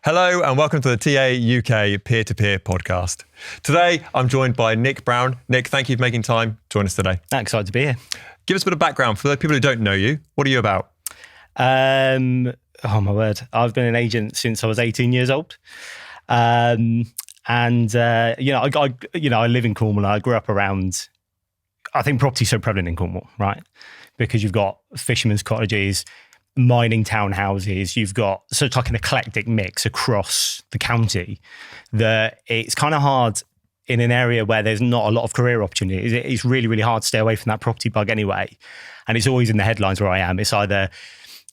Hello and welcome to the TAUK Peer-to-Peer Podcast. Today, I'm joined by Nick Brown. Nick, thank you for making time to join us today. Excited to be here. Give us a bit of background for the people who don't know you. What are you about? Oh my word. I've been an agent since I was 18 years old. I live in Cornwall. I grew up around, I think property's so prevalent in Cornwall, right? Because you've got fishermen's cottages, mining townhouses, you've got such like an eclectic mix across the county that it's kind of hard in an area where there's not a lot of career opportunities. It's really, really hard to stay away from that property bug anyway. And it's always in the headlines where I am. It's either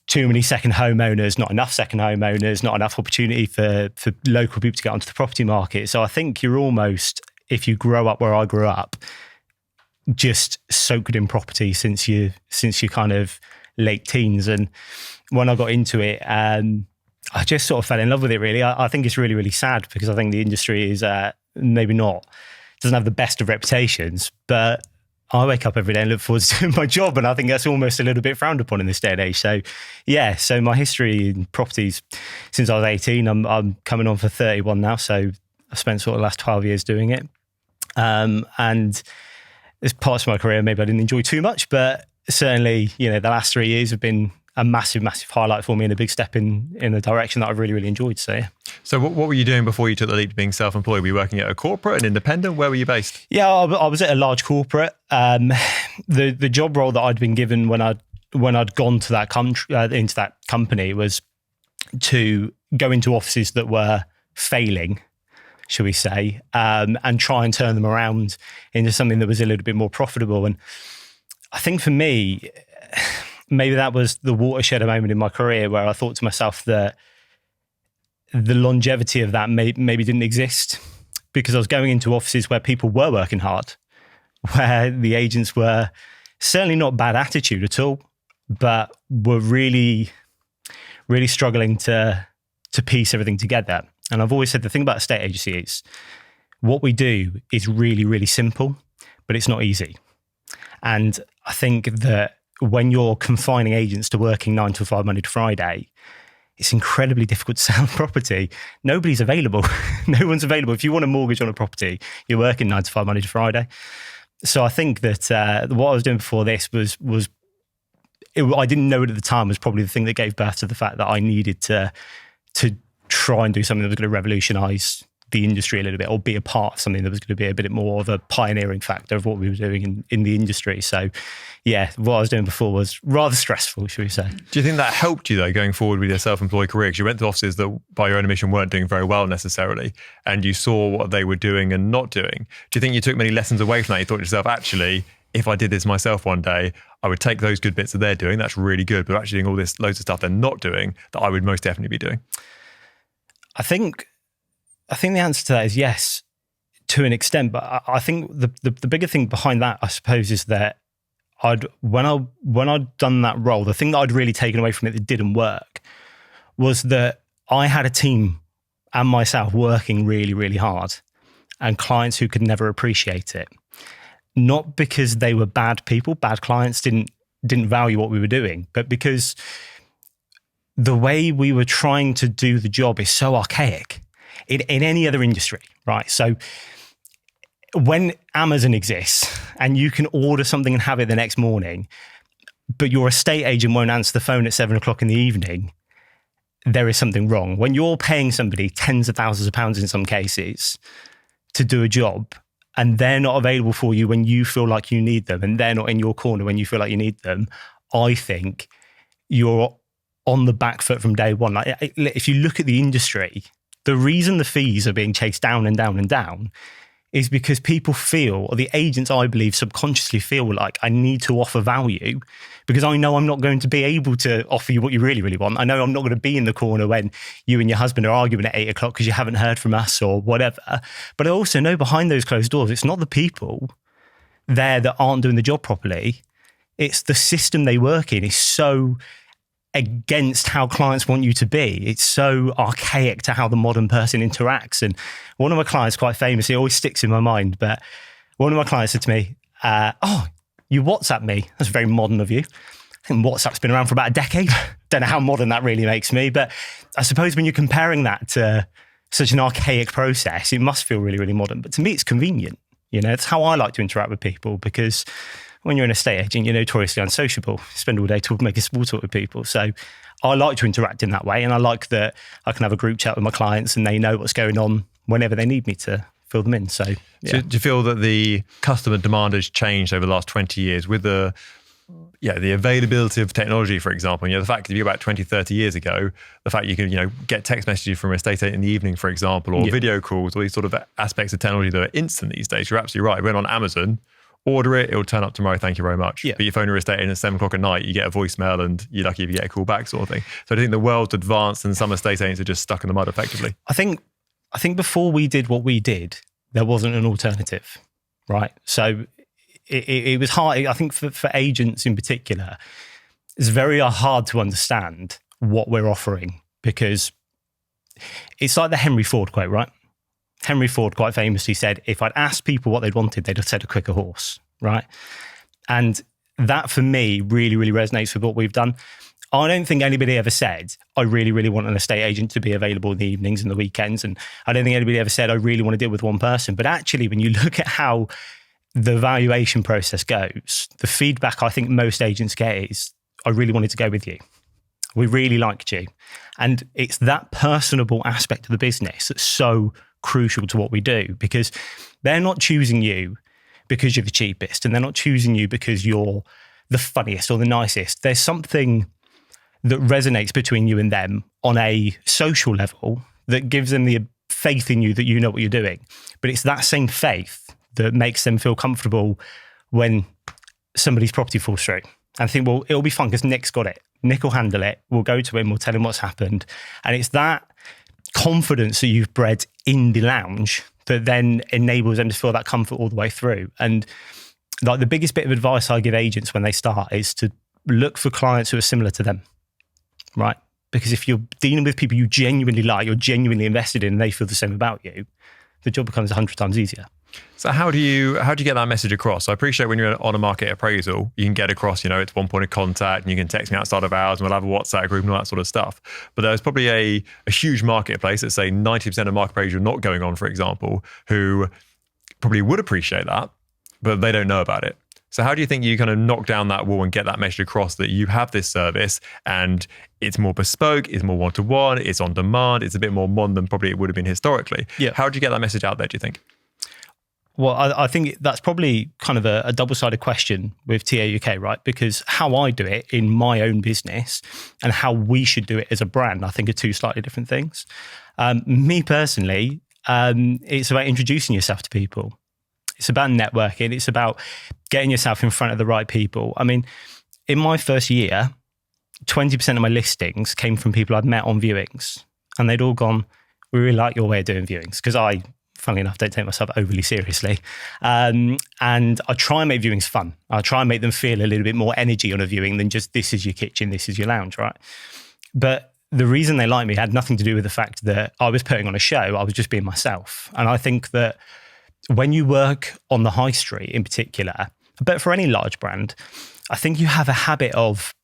too many second homeowners, not enough second homeowners, not enough opportunity for local people to get onto the property market. So I think you're almost, if you grow up where I grew up, just soaked in property since you kind of late teens. And when I got into it, I just sort of fell in love with it, really. I think it's really, really sad because I think the industry is doesn't have the best of reputations, but I wake up every day and look forward to doing my job. And I think that's almost a little bit frowned upon in this day and age. So yeah, so my history in properties since I was 18, I'm coming on for 31 now. So I've spent sort of the last 12 years doing it. And there's parts of my career maybe I didn't enjoy too much, but certainly, the last 3 years have been a massive, massive highlight for me and a big step in a direction that I've really, really enjoyed. So, yeah. So what were you doing before you took the leap to being self-employed? Were you working at a corporate, an independent? Where were you based? Yeah, I was at a large corporate. The job role that I'd been given when I'd gone to that into that company was to go into offices that were failing, shall we say, and try and turn them around into something that was a little bit more profitable. And I think for me, maybe that was the watershed moment in my career where I thought to myself that the longevity of that maybe didn't exist, because I was going into offices where people were working hard, where the agents were certainly not bad attitude at all, but were really, really struggling to piece everything together. And I've always said the thing about a estate agency is what we do is really, really simple, but it's not easy. And I think that when you're confining agents to working 9 to 5, Monday to Friday, it's incredibly difficult to sell property. Nobody's available. No one's available. If you want a mortgage on a property, you're working 9 to 5, Monday to Friday. So I think that what I was doing before this I didn't know it at the time, was probably the thing that gave birth to the fact that I needed to try and do something that was going to revolutionise the industry a little bit, or be a part of something that was going to be a bit more of a pioneering factor of what we were doing in the industry. So yeah, what I was doing before was rather stressful, should we say. Do you think that helped you though, going forward with your self-employed career? Because you went to offices that by your own admission weren't doing very well necessarily, and you saw what they were doing and not doing. Do you think you took many lessons away from that? You thought to yourself, actually, if I did this myself one day, I would take those good bits that they're doing, that's really good, but actually doing all this loads of stuff they're not doing that I would most definitely be doing? I think the answer to that is yes, to an extent. But I think the bigger thing behind that, I suppose, is that when I'd done that role, the thing that I'd really taken away from it that didn't work was that I had a team and myself working really, really hard, and clients who could never appreciate it. Not because they were bad people, bad clients didn't value what we were doing, but because the way we were trying to do the job is so archaic in any other industry, right? So when Amazon exists and you can order something and have it the next morning, but your estate agent won't answer the phone at 7:00 in the evening, there is something wrong. When you're paying somebody tens of thousands of pounds in some cases to do a job, and they're not available for you when you feel like you need them, and they're not in your corner when you feel like you need them, I think you're on the back foot from day one. Like, if you look at the industry, the reason the fees are being chased down and down and down is because people feel, or the agents, I believe, subconsciously feel like I need to offer value because I know I'm not going to be able to offer you what you really, really want. I know I'm not going to be in the corner when you and your husband are arguing at 8:00 because you haven't heard from us or whatever. But I also know behind those closed doors, it's not the people there that aren't doing the job properly. It's the system they work in is so against how clients want you to be. It's so archaic to how the modern person interacts. And one of my clients, quite famous, it always sticks in my mind, but one of my clients said to me, oh, you WhatsApp me. That's very modern of you. think WhatsApp's been around for about a decade. Don't know how modern that really makes me, but I suppose when you're comparing that to such an archaic process, it must feel really, really modern. But to me, it's convenient. It's how I like to interact with people, because when you're an estate agent, you're notoriously unsociable. You spend all day making small talk with people. So I like to interact in that way. And I like that I can have a group chat with my clients and they know what's going on whenever they need me to fill them in. So, yeah. So do you feel that the customer demand has changed over the last 20 years with the availability of technology, for example? The fact that if you go back 20, 30 years ago, the fact you can, get text messages from a estate agent in the evening, for example, or video calls, all these sort of aspects of technology that are instant these days. You're absolutely right. Went on Amazon, order it, it'll turn up tomorrow, thank you very much. Yeah. But you phone your estate agent at 7 o'clock at night, you get a voicemail and you're lucky if you get a call back, sort of thing. So I think the world's advanced and some estate agents are just stuck in the mud effectively. I think before we did what we did, there wasn't an alternative, right? So it was hard. I think for agents in particular, it's very hard to understand what we're offering, because it's like the Henry Ford quote, right? Henry Ford quite famously said, if I'd asked people what they'd wanted, they'd have said a quicker horse, right? And that for me really, really resonates with what we've done. I don't think anybody ever said, I really, really want an estate agent to be available in the evenings and the weekends. And I don't think anybody ever said, I really want to deal with one person. But actually, when you look at how the valuation process goes, the feedback I think most agents get is, I really wanted to go with you. We really liked you. And it's that personable aspect of the business that's so crucial to what we do, because they're not choosing you because you're the cheapest, and they're not choosing you because you're the funniest or the nicest. There's something that resonates between you and them on a social level that gives them the faith in you that you know what you're doing. But it's that same faith that makes them feel comfortable when somebody's property falls through. And think, well, it'll be fun because Nick's got it. Nick will handle it. We'll go to him. We'll tell him what's happened. And it's that confidence that you've bred in the lounge that then enables them to feel that comfort all the way through. And like the biggest bit of advice I give agents when they start is to look for clients who are similar to them, right? Because if you're dealing with people you genuinely like, you're genuinely invested in, and they feel the same about you, the job becomes 100 times easier. So how do you get that message across? I appreciate when you're on a market appraisal, you can get across, it's one point of contact and you can text me outside of hours and we'll have a WhatsApp group and all that sort of stuff. But there's probably a huge marketplace, let's say 90% of market appraisal not going on, for example, who probably would appreciate that, but they don't know about it. So how do you think you kind of knock down that wall and get that message across that you have this service and it's more bespoke, it's more one-to-one, it's on demand, it's a bit more modern than probably it would have been historically? Yeah. How do you get that message out there, do you think? Well, I think that's probably kind of a double-sided question with TAUK, right? Because how I do it in my own business and how we should do it as a brand, I think are two slightly different things. Me personally, it's about introducing yourself to people. It's about networking. It's about getting yourself in front of the right people. I mean, in my first year, 20% of my listings came from people I'd met on viewings, and they'd all gone, we really like your way of doing viewings, because I, funnily enough, don't take myself overly seriously. And I try and make viewings fun. I try and make them feel a little bit more energy on a viewing than just, this is your kitchen, this is your lounge, right? But the reason they liked me had nothing to do with the fact that I was putting on a show. I was just being myself. And I think that when you work on the high street in particular, but for any large brand, I think you have a habit of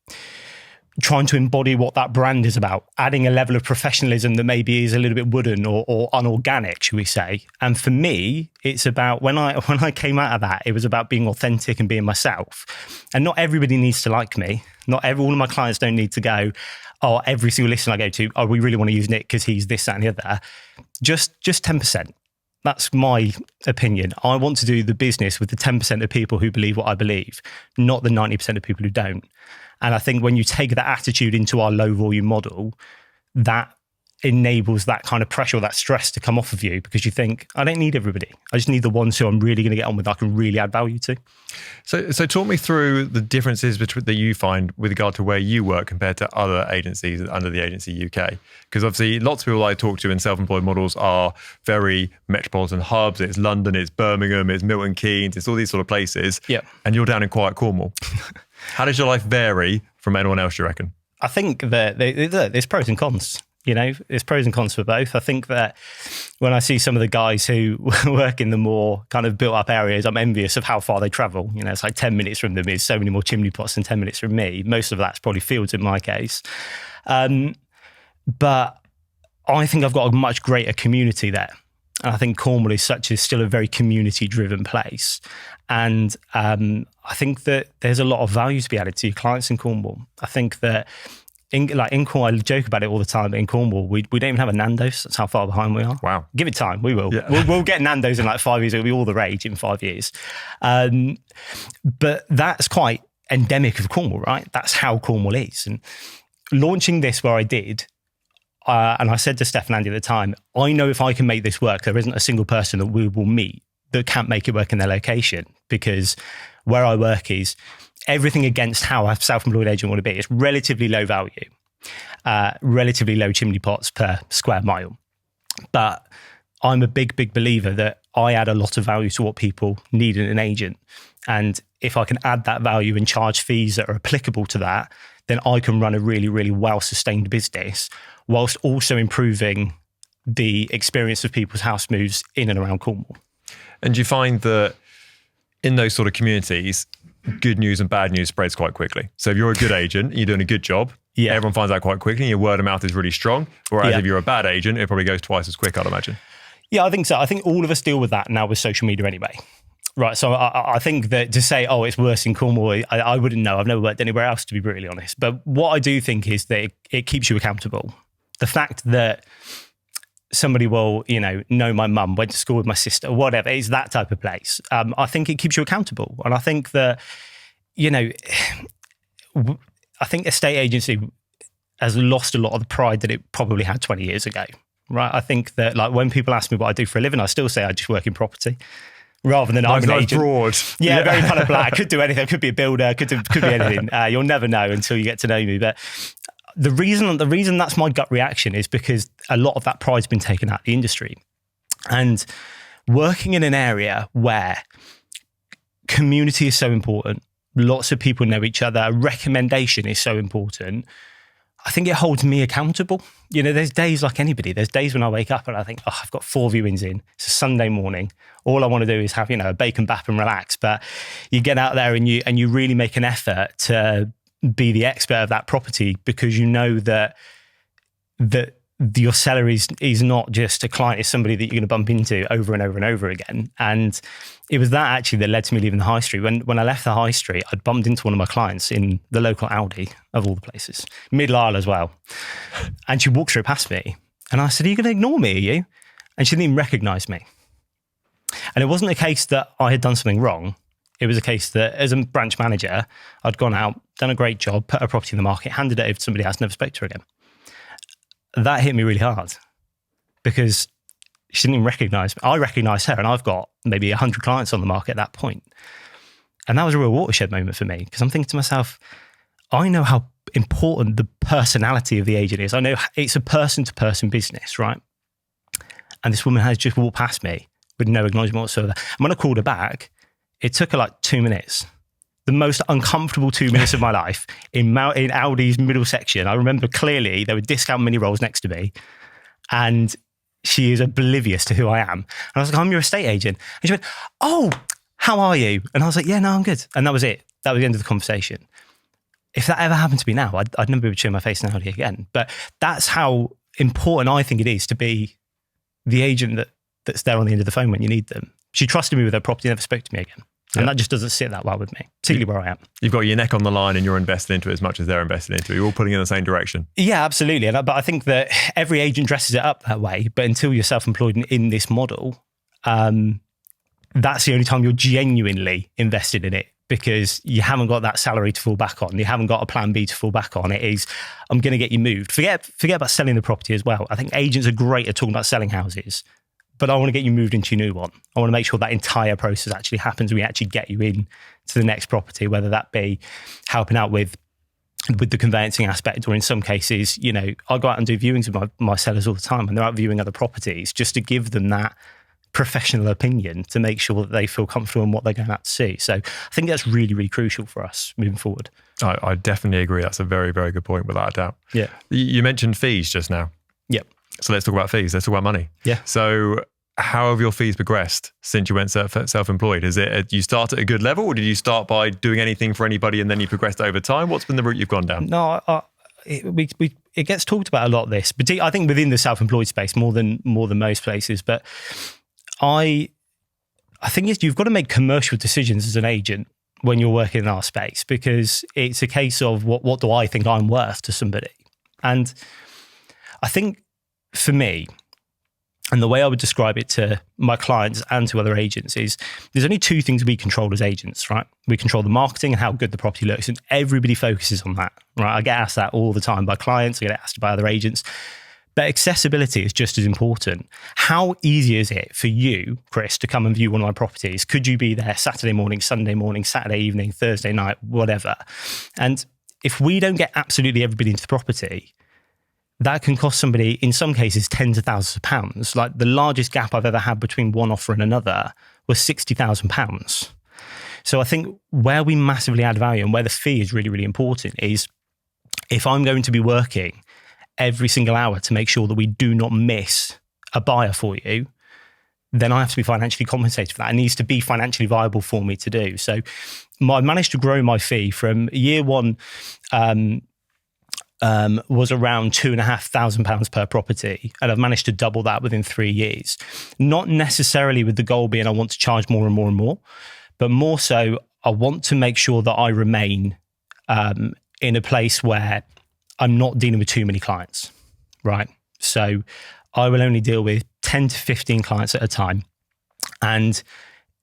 trying to embody what that brand is about, adding a level of professionalism that maybe is a little bit wooden or unorganic, should we say. And for me, it's about, when I came out of that, it was about being authentic and being myself. And not everybody needs to like me. Not all of my clients don't need to go, oh, every single listing I go to, oh, we really want to use Nick because he's this, that, and the other. Just 10%. That's my opinion. I want to do the business with the 10% of people who believe what I believe, not the 90% of people who don't. And I think when you take that attitude into our low volume model, that enables that kind of pressure or that stress to come off of you, because you think, I don't need everybody. I just need the ones who I'm really going to get on with, I can really add value to. So talk me through the differences that you find with regard to where you work compared to other agencies under the Agency UK. Because obviously lots of people I talk to in self-employed models are very metropolitan hubs. It's London, it's Birmingham, it's Milton Keynes, it's all these sort of places. Yeah. And you're down in quiet Cornwall. How does your life vary from anyone else, do you reckon? I think that there's pros and cons There's pros and cons for both. I think that when I see some of the guys who work in the more kind of built up areas, I'm envious of how far they travel. It's like 10 minutes from them is so many more chimney pots than 10 minutes from me. Most of that's probably fields in my case. But I think I've got a much greater community there. And I think Cornwall is still a very community-driven place. And I think that there's a lot of value to be added to your clients in Cornwall. I think that in Cornwall, I joke about it all the time, but in Cornwall, we don't even have a Nando's. That's how far behind we are. Wow. Give it time, we will. Yeah. We'll get Nando's in like 5 years. It'll be all the rage in 5 years. But that's quite endemic of Cornwall, right? That's how Cornwall is. And launching this where I did, and I said to Steph and Andy at the time, I know if I can make this work, there isn't a single person that we will meet that can't make it work in their location, because where I work is everything against how a self-employed agent want to be. It's relatively low value, relatively low chimney pots per square mile. But I'm a big, big believer that I add a lot of value to what people need in an agent. And if I can add that value and charge fees that are applicable to that, then I can run a really, really well-sustained business whilst also improving the experience of people's house moves in and around Cornwall. And do you find that in those sort of communities, good news and bad news spreads quite quickly? So if you're a good agent, you're doing a good job, everyone finds out quite quickly, and your word of mouth is really strong. Whereas if you're a bad agent, it probably goes twice as quick, I'd imagine. Yeah, I think so. I think all of us deal with that now with social media anyway. Right, so I think that to say, it's worse in Cornwall, I wouldn't know. I've never worked anywhere else, to be brutally honest. But what I do think is that it keeps you accountable. The fact that somebody will, know my mum, went to school with my sister, whatever, it's that type of place. I think it keeps you accountable. And I think that, I think estate agency has lost a lot of the pride that it probably had 20 years ago, right? I think that when people ask me what I do for a living, I still say I just work in property. Rather than I'm an agent. Broad. Yeah, very kind of black. Could do anything. Could be a builder. Could be anything. You'll never know until you get to know me. But the reason that's my gut reaction is because a lot of that pride's been taken out of the industry. And working in an area where community is so important, lots of people know each other, recommendation is so important, I think it holds me accountable. There's days like anybody. There's days when I wake up and I think, I've got 4 viewings in. It's a Sunday morning. All I want to do is have, a bacon bap and relax. But you get out there and you really make an effort to be the expert of that property, because you know that your seller is not just a client, it's somebody that you're going to bump into over and over and over again. And it was that actually that led to me leaving the high street. When I left the high street, I'd bumped into one of my clients in the local Aldi, of all the places, Mid-Lisle as well. And she walked straight past me. And I said, "Are you going to ignore me, are you?" And she didn't even recognise me. And it wasn't a case that I had done something wrong. It was a case that as a branch manager, I'd gone out, done a great job, put a property in the market, handed it over to somebody else, never spoke to her again. That hit me really hard because she didn't even recognise me. I recognised her, and I've got maybe 100 clients on the market at that point. And that was a real watershed moment for me, because I'm thinking to myself, I know how important the personality of the agent is. I know it's a person-to-person business, right? And this woman has just walked past me with no acknowledgement whatsoever. And when I called her back, it took her like 2 minutes. The most uncomfortable 2 minutes of my life in Aldi's middle section. I remember clearly there were discount mini rolls next to me, and she is oblivious to who I am. And I was like, "I'm your estate agent." And she went, "Oh, how are you?" And I was like, "Yeah, no, I'm good." And that was it. That was the end of the conversation. If that ever happened to me now, I'd never be showing my face in Aldi again. But that's how important I think it is to be the agent that's there on the end of the phone when you need them. She trusted me with her property, never spoke to me again. And that just doesn't sit that well with me, particularly where I am. You've got your neck on the line and you're invested into it as much as they're invested into it. You're all pulling in the same direction. Yeah, absolutely. But I think that every agent dresses it up that way. But until you're self-employed in this model, that's the only time you're genuinely invested in it, because you haven't got that salary to fall back on. You haven't got a plan B to fall back on. It is, I'm going to get you moved. Forget about selling the property as well. I think agents are great at talking about selling houses, but I want to get you moved into your new one. I want to make sure that entire process actually happens. We actually get you in to the next property, whether that be helping out with the conveyancing aspect, or in some cases, I go out and do viewings with my sellers all the time, and they're out viewing other properties just to give them that professional opinion to make sure that they feel comfortable in what they're going out to see. So I think that's really, really crucial for us moving forward. I definitely agree. That's a very, very good point, without a doubt. Yeah. You mentioned fees just now. Yep. So let's talk about fees. Let's talk about money. Yeah. So how have your fees progressed since you went self-employed? Is it you start at a good level, or did you start by doing anything for anybody and then you progressed over time? What's been the route you've gone down? No, it gets talked about a lot, this, but I think within the self-employed space more than most places. But I think you've got to make commercial decisions as an agent when you're working in our space, because it's a case of what do I think I'm worth to somebody? And I think for me, and the way I would describe it to my clients and to other agents is there's only two things we control as agents, right? We control the marketing and how good the property looks, and everybody focuses on that, right? I get asked that all the time by clients, I get asked by other agents. But accessibility is just as important. How easy is it for you, Chris, to come and view one of my properties? Could you be there Saturday morning, Sunday morning, Saturday evening, Thursday night, whatever? And if we don't get absolutely everybody into the property, that can cost somebody, in some cases, tens of thousands of pounds. Like the largest gap I've ever had between one offer and another was £60,000. So I think where we massively add value and where the fee is really, really important is if I'm going to be working every single hour to make sure that we do not miss a buyer for you, then I have to be financially compensated for that. It needs to be financially viable for me to do. So I managed to grow my fee from year one, was around £2,500 per property. And I've managed to double that within 3 years. Not necessarily with the goal being I want to charge more and more and more, but more so I want to make sure that I remain in a place where I'm not dealing with too many clients, right? So I will only deal with 10 to 15 clients at a time. And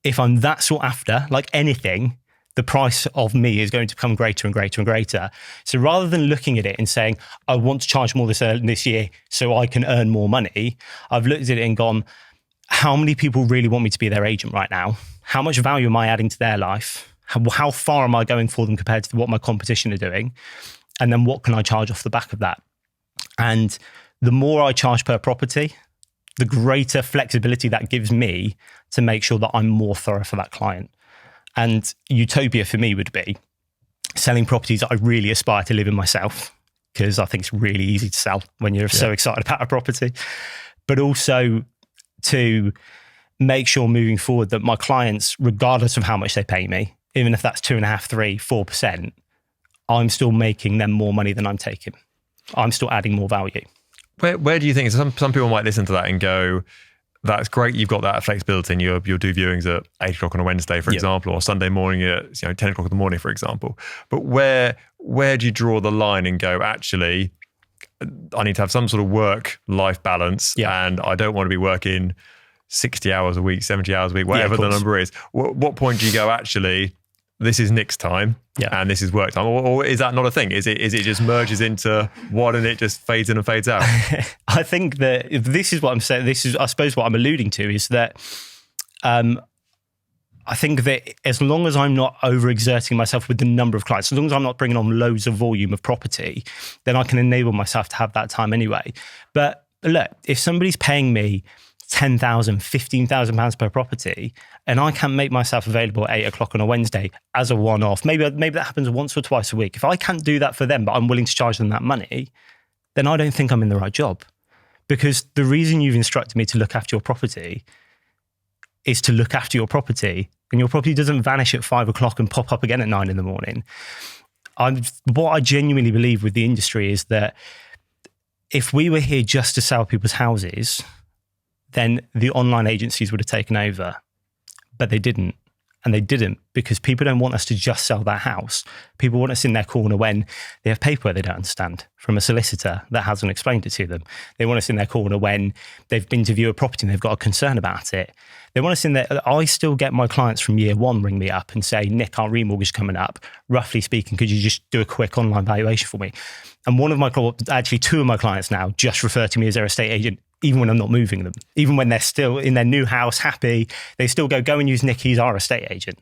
if I'm that sought after, like anything, the price of me is going to become greater and greater and greater. So rather than looking at it and saying, I want to charge more this year so I can earn more money, I've looked at it and gone, how many people really want me to be their agent right now? How much value am I adding to their life? How far am I going for them compared to what my competition are doing? And then what can I charge off the back of that? And the more I charge per property, the greater flexibility that gives me to make sure that I'm more thorough for that client. And utopia for me would be selling properties that I really aspire to live in myself, because I think it's really easy to sell when you're so excited about a property. But also to make sure moving forward that my clients, regardless of how much they pay me, even if that's 2.5%, 3%, 4%, I'm still making them more money than I'm taking. I'm still adding more value. Where do you think, some people might listen to that and go, that's great, you've got that flexibility and you'll do viewings at 8 o'clock on a Wednesday, for example, or Sunday morning at 10 o'clock in the morning, for example. But where do you draw the line and go, actually, I need to have some sort of work-life balance and I don't want to be working 60 hours a week, 70 hours a week, whatever the number is. What point do you go, actually, this is Nick's time and this is work time? Or is that not a thing? Is it just merges into one and it just fades in and fades out? I think that this is what I'm saying. This is, I suppose, what I'm alluding to is that I think that as long as I'm not overexerting myself with the number of clients, as long as I'm not bringing on loads of volume of property, then I can enable myself to have that time anyway. But look, if somebody's paying me £10,000, £15,000 per property, and I can't make myself available at 8 o'clock on a Wednesday as a one-off, maybe that happens once or twice a week. If I can't do that for them, but I'm willing to charge them that money, then I don't think I'm in the right job. Because the reason you've instructed me to look after your property is to look after your property, and your property doesn't vanish at 5 o'clock and pop up again at 9 in the morning. What I genuinely believe with the industry is that if we were here just to sell people's houses, then the online agencies would have taken over. But they didn't. And they didn't because people don't want us to just sell that house. People want us in their corner when they have paperwork they don't understand from a solicitor that hasn't explained it to them. They want us in their corner when they've been to view a property and they've got a concern about it. They want us in there. I still get my clients from year one ring me up and say, Nick, our remortgage coming up. Roughly speaking, could you just do a quick online valuation for me? And actually two of my clients now just refer to me as their estate agent, even when I'm not moving them, even when they're still in their new house, happy, they still go and use Nick, he's our estate agent.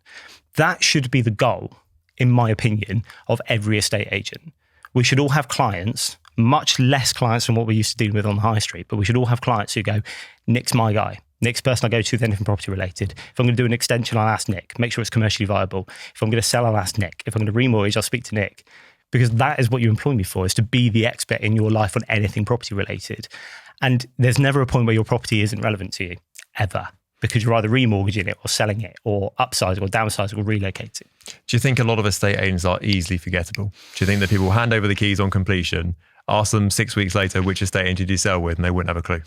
That should be the goal, in my opinion, of every estate agent. We should all have clients, much less clients than what we're used to dealing with on the high street, but we should all have clients who go, Nick's my guy. Nick's person I go to with anything property related. If I'm going to do an extension, I'll ask Nick, make sure it's commercially viable. If I'm going to sell, I'll ask Nick. If I'm going to remortgage, I'll speak to Nick. because that is what you employ me for, is to be the expert in your life on anything property related. And there's never a point where your property isn't relevant to you, ever, because you're either remortgaging it or selling it or upsizing or downsizing or relocating. Do you think a lot of estate agents are easily forgettable? Do you think that people hand over the keys on completion, ask them 6 weeks later which estate agent did you sell with, and they wouldn't have a clue?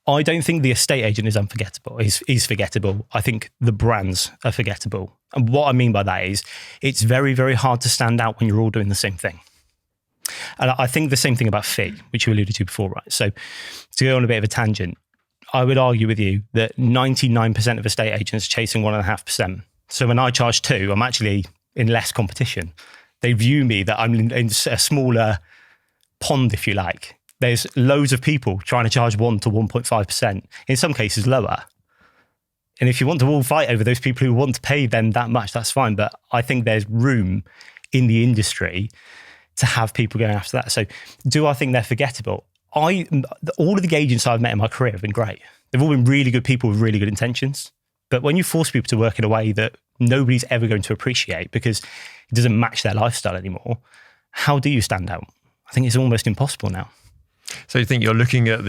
I don't think the estate agent is unforgettable. Is forgettable. I think the brands are forgettable. And what I mean by that is it's very, very hard to stand out when you're all doing the same thing. And I think the same thing about fee, which you alluded to before, right? So to go on a bit of a tangent, I would argue with you that 99% of estate agents are chasing 1.5%. So when I charge 2, I'm actually in less competition. They view me that I'm in a smaller pond, if you like. There's loads of people trying to charge 1 to 1.5%, in some cases lower. And if you want to all fight over those people who want to pay them that much, that's fine. But I think there's room in the industry to have people going after that. So do I think they're forgettable? All of the agents I've met in my career have been great. They've all been really good people with really good intentions. But when you force people to work in a way that nobody's ever going to appreciate because it doesn't match their lifestyle anymore, how do you stand out? I think it's almost impossible now. So you think you're looking at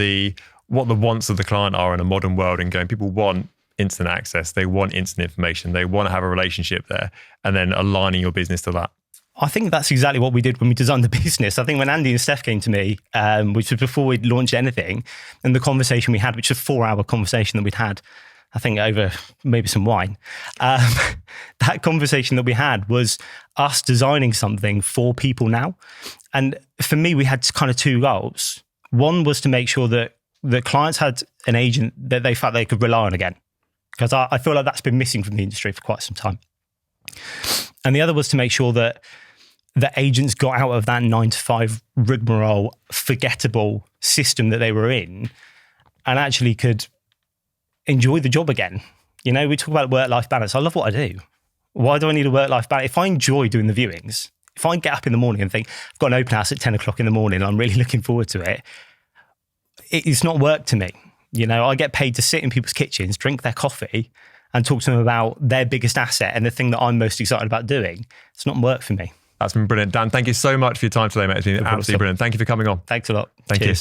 what the wants of the client are in a modern world and going, people want instant access, they want instant information, they want to have a relationship there, and then aligning your business to that? I think that's exactly what we did when we designed the business. I think when Andy and Steph came to me, which was before we'd launched anything, and the conversation we had, which was a 4-hour conversation that we'd had, I think over maybe some wine. That conversation that we had was us designing something for people now. And for me, we had kind of 2 goals. One was to make sure that the clients had an agent that they felt they could rely on again, because I feel like that's been missing from the industry for quite some time. And the other was to make sure that the agents got out of that 9-to-5 rigmarole, forgettable system that they were in and actually could enjoy the job again. You know, we talk about work-life balance. I love what I do. Why do I need a work-life balance? If I enjoy doing the viewings, if I get up in the morning and think, I've got an open house at 10 o'clock in the morning, and I'm really looking forward to it, it's not work to me. You know, I get paid to sit in people's kitchens, drink their coffee and talk to them about their biggest asset and the thing that I'm most excited about doing. It's not work for me. That's been brilliant. Dan, thank you so much for your time today, mate. It's been absolutely brilliant. Thank you for coming on. Thanks a lot. Thank you.